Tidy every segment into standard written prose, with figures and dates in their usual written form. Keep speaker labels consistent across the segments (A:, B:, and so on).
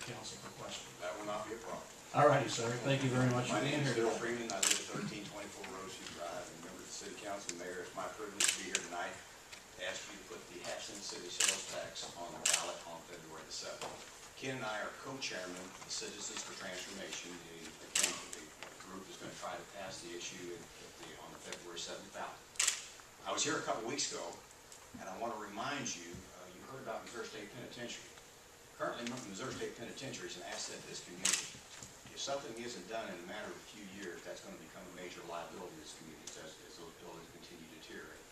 A: council for questions.
B: That will not be a problem.
A: All righty, sir. Thank you very much for
B: My
A: being
B: name is
A: here.
B: Freeman. I live at 1324 Hussey Drive, and member of the City Council and Mayor. It's my privilege to be here tonight to ask you to put the half-cent city sales tax on the ballot on February the 7th. Ken and I are co-chairman of the Citizens for Transformation. The group is going to try to pass the issue on the February 7th ballot. I was here a couple weeks ago, and I want to remind you, you heard about Missouri State Penitentiary. Currently, Missouri State Penitentiary is an asset to this community. If something isn't done in a matter of a few years, that's going to become a major liability to this community as those buildings continue to deteriorate.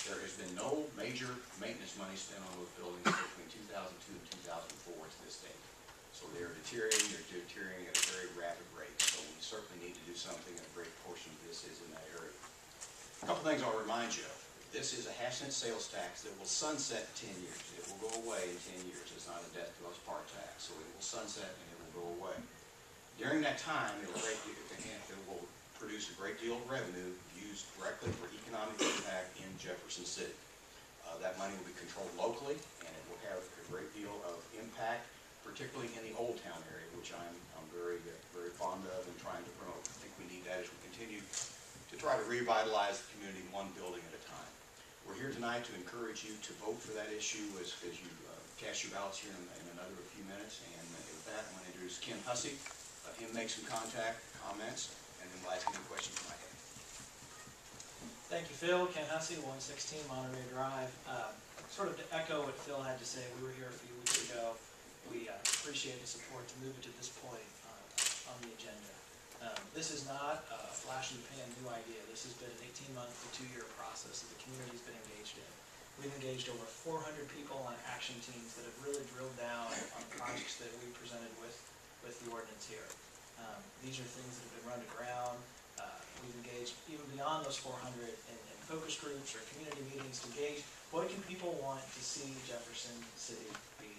B: There has been no major maintenance money spent on those buildings between 2002 and 2004 to this date. So they are deteriorating at a very rapid rate. So we certainly need to do something, and a great portion of this is in that area. A couple things I'll remind you of. This is a half-cent sales tax that will sunset in 10 years. It will go away in 10 years. It's not a death to us part tax, so it will sunset and it will go away. During that time, it will produce a great deal of revenue used directly for economic impact in Jefferson City. That money will be controlled locally, and it will have a great deal of impact, particularly in the Old Town area, which I'm very, very fond of and trying to promote. I think we need that as we continue to try to revitalize the community one building at a time. We're here tonight to encourage you to vote for that issue as you cast your ballots here in another few minutes. And with that, I'm going to introduce Ken Hussey. Let him make some comments, and then we'll ask any questions you might have.
C: Thank you, Phil. Ken Hussey, 116 Monterey Drive. Sort of to echo what Phil had to say, we were here a few weeks ago. We appreciate the support to move it to this point on the agenda. This is not a flash in the pan new idea. This has been an 18-month to 2-year process that the community's been engaged in. We've engaged over 400 people on action teams that have really drilled down on projects that we presented with the ordinance here. These are things that have been run to ground. We've engaged even beyond those 400 in focus groups or community meetings to gauge what can people want to see Jefferson City be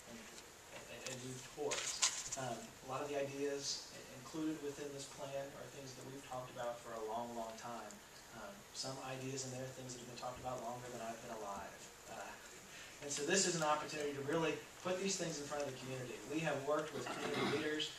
C: and move towards. A lot of the ideas included within this plan are things that we've talked about for a long, long time. Some ideas in there, things that have been talked about longer than I've been alive. And so this is an opportunity to really put these things in front of the community. We have worked with community leaders,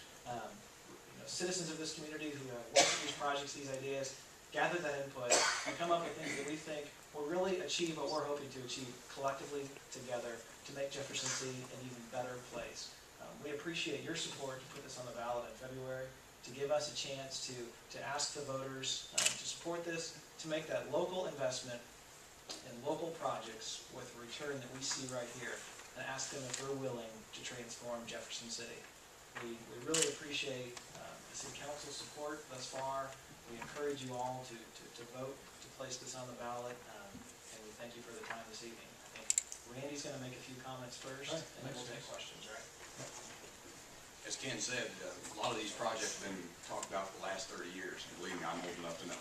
C: citizens of this community who have worked with these projects, these ideas, gather that input, and come up with things that we think will really achieve what we're hoping to achieve collectively together to make Jefferson City an even better place. We appreciate your support to put this on the ballot in February, to give us a chance to ask the voters to support this, to make that local investment in local projects with a return that we see right here, and ask them if they're willing to transform Jefferson City. We really appreciate the City Council's support thus far. We encourage you all to vote to place this on the ballot, and we thank you for the time this evening. I think Randy's going to make a few comments first, and then we'll take questions, right?
B: As Ken said, a lot of these projects have been talked about for the last 30 years. And believe me, I'm old enough to know.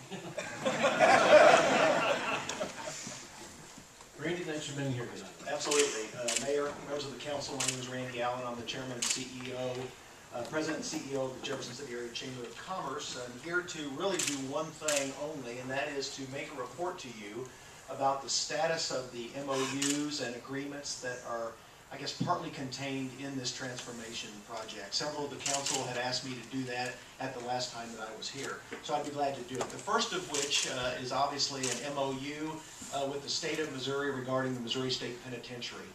A: Randy, thanks for being here tonight.
D: Absolutely. Mayor, members of the council, my name is Randy Allen. I'm the chairman and CEO, president and CEO of the Jefferson City Area Chamber of Commerce. I'm here to really do one thing only, and that is to make a report to you about the status of the MOUs and agreements that are, I guess, partly contained in this transformation project. Several of the council had asked me to do that at the last time that I was here, so I'd be glad to do it. The first of which is obviously an MOU with the state of Missouri regarding the Missouri State Penitentiary.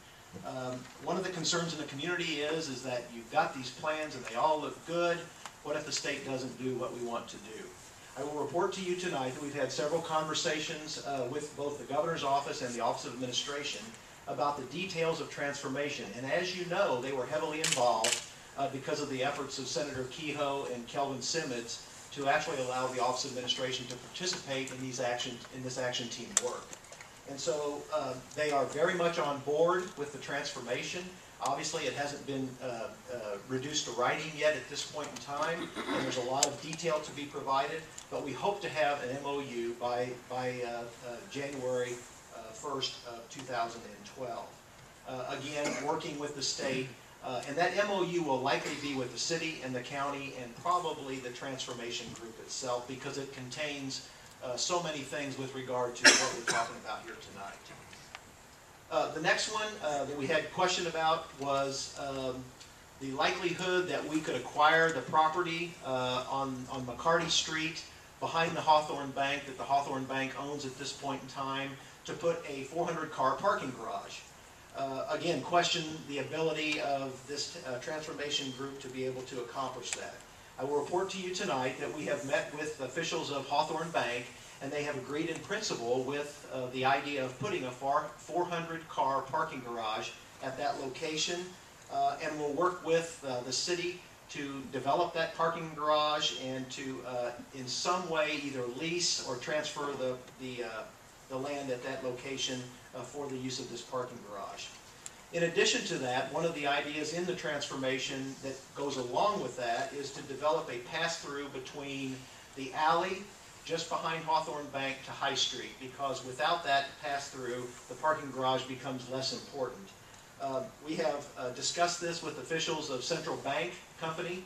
D: One of the concerns in the community is that you've got these plans and they all look good. What if the state doesn't do what we want to do? I will report to you tonight that we've had several conversations with both the governor's office and the Office of Administration about the details of transformation. And as you know, they were heavily involved because of the efforts of Senator Kehoe and Kelvin Simmons to actually allow the Office of Administration to participate in this action team work. And so they are very much on board with the transformation. Obviously, it hasn't been reduced to writing yet at this point in time, and there's a lot of detail to be provided, but we hope to have an MOU by January 1st of 2012. Again, working with the state, and that MOU will likely be with the city and the county and probably the transformation group itself, because it contains so many things with regard to what we're talking about here tonight. The next one that we had a question about was the likelihood that we could acquire the property on McCarty Street behind the Hawthorne Bank that the Hawthorne Bank owns at this point in time to put a 400-car parking garage. Again, question the ability of this transformation group to be able to accomplish that. I will report to you tonight that we have met with officials of Hawthorne Bank, and they have agreed in principle with the idea of putting a 400-car parking garage at that location, and we'll work with the city to develop that parking garage and to, in some way, either lease or transfer the land at that location for the use of this parking garage. In addition to that, one of the ideas in the transformation that goes along with that is to develop a pass-through between the alley just behind Hawthorne Bank to High Street, because without that pass-through, the parking garage becomes less important. We have discussed this with officials of Central Bank Company.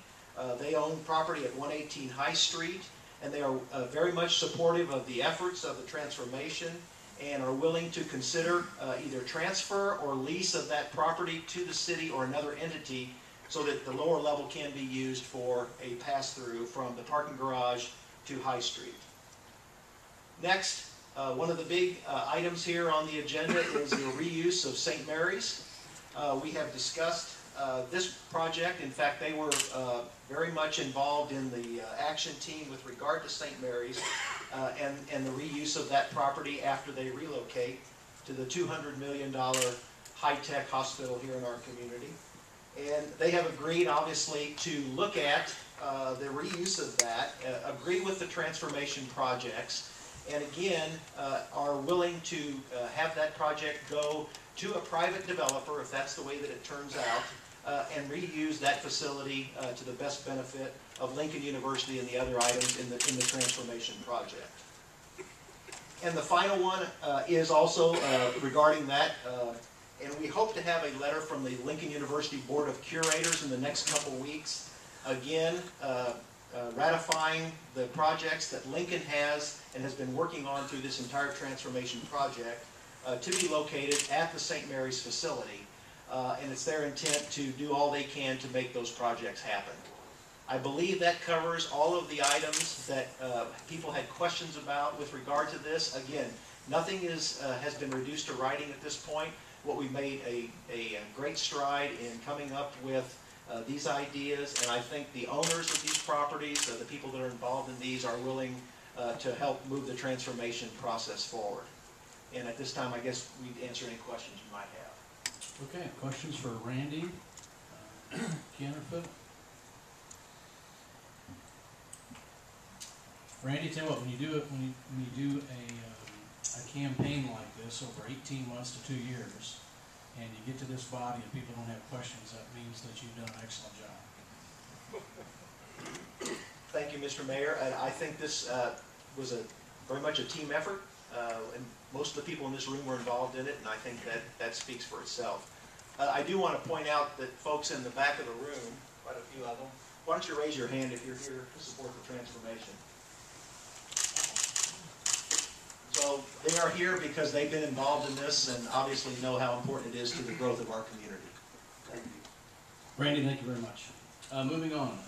D: They own property at 118 High Street, and they are very much supportive of the efforts of the transformation and are willing to consider either transfer or lease of that property to the city or another entity so that the lower level can be used for a pass-through from the parking garage to High Street. Next, one of the big items here on the agenda is the reuse of St. Mary's. We have discussed this project. In fact, they were very much involved in the action team with regard to St. Mary's and the reuse of that property after they relocate to the $200 million high-tech hospital here in our community. And they have agreed, obviously, to look at the reuse of that, agree with the transformation projects, and again, are willing to have that project go to a private developer, if that's the way that it turns out, and reuse that facility to the best benefit of Lincoln University and the other items in the transformation project. And the final one is also regarding that, and we hope to have a letter from the Lincoln University Board of Curators in the next couple weeks, again, ratifying the projects that Lincoln has and has been working on through this entire transformation project to be located at the St. Mary's facility. And it's their intent to do all they can to make those projects happen. I believe that covers all of the items that people had questions about with regard to this. Again, nothing has been reduced to writing at this point. What we made a great stride in coming up with these ideas, and I think the owners of these properties, the people that are involved in these, are willing to help move the transformation process forward. And at this time, I guess we'd answer any questions you might have.
A: Okay, questions for Randy, Ken, or Phil? Randy, tell you what, when you do a campaign like this over 18 months to 2 years, and you get to this body and people don't have questions, that means that you've done an excellent job.
D: Thank you, Mr. Mayor. And I think this was very much a team effort, and most of the people in this room were involved in it, and I think that speaks for itself. I do want to point out that folks in the back of the room, quite a few of them, why don't you raise your hand if you're here to support the transformation? So they are here because they've been involved in this and obviously know how important it is to the growth of our community. Thank you.
A: Randy, thank you very much. Moving on.